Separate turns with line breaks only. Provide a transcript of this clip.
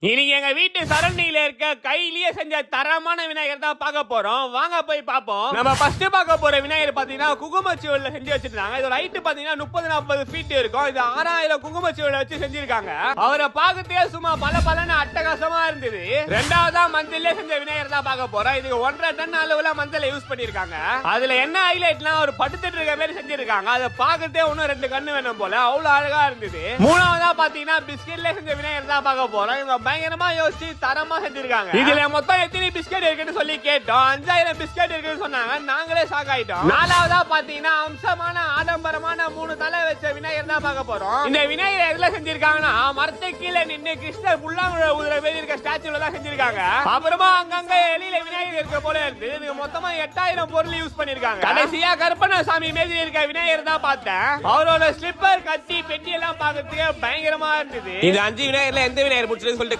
இன்னைக்கு எங்க வீட்டு சரௌண்டிங்ல இருக்க கையிலேயே செஞ்ச தரமான விநாயகர் தான் பார்க்க போறோம். வாங்க போய் பாப்போம். நம்ம ஃபர்ஸ்ட் பார்க்க போற விநாயகர் பாத்தீங்கன்னா குங்குமச்சிவல்ல செஞ்சு வச்சிருக்காங்க. இதோட ஹைட் பாத்தீங்கன்னா 30-40 ஃபீட் இருக்கும். இது 6000 குங்குமச்சிவல்ல வச்சு செஞ்சிருக்காங்க. அவரை பார்க்கறதே சும்மா பல அட்டகாசமா இருந்தது. ரெண்டாவதா மஞ்சள்ல செஞ்ச விநாயகர் தான் பார்க்க போறோம். இதுக்கு 1.5 டன் அளவுல மஞ்சளை யூஸ் பண்ணிருக்காங்க. அதுல என்ன ஹைலைட்னா ஒரு படுத்துட்டு இருக்க மாதிரி செஞ்சிருக்காங்க. அதை பார்க்கறதே இன்னும் 2 கண்ணு வேணும் போல, அவ்வளவு அழகா இருந்தது. மூணாவதா பாத்தீங்கன்னா பிஸ்கெட்ல செஞ்ச விநாயகர் தான் பார்க்க போறோம். பயங்கரமா யோசிச்சு தரமா செஞ்சிருக்காங்க. இதுல மொத்தம் எத்தனை பிஸ்கட் இருக்குன்னு சொல்லி கேட்டோம். 5000 பிஸ்கட் இருக்குன்னு சொன்னாங்க. நாங்களே ஷாக் ஆயிட்டோம். நாலாவதா பாத்தீங்கன்னா அம்சமான ஆடம்பரமான 3 தலை வச்ச விநாயகர் தான் பார்க்க போறோம். இந்த விநாயகர் எதுல செஞ்சிருக்காங்கன்னா மரத்தை கீழே நின்று கிருஷ்ணர் புல்லாங்குழல் ஊதுற மாதிரி இருக்க ஸ்டாச்சுல தான் செஞ்சிருக்காங்க. அப்புறமா அங்கங்க எலியில விநாயகர் இருக்க போல இருக்கு. இதுக்கு மொத்தமா 8000 பொருள் யூஸ் பண்ணிருக்காங்க. கடைசியா கருப்பண்ணசாமி மாதிரி இருக்க விநாயகர் தான் பார்த்தேன். அவரோட ஸ்லிப்பர் கட்டி பெட்டி எல்லாம் பார்க்கறதுக்கு பயங்கரமா இருந்தது.
இந்த 5 விநாயகர்ல எந்த விநாயகர் பிடிச்சதுன்னு சொல்லிட்டு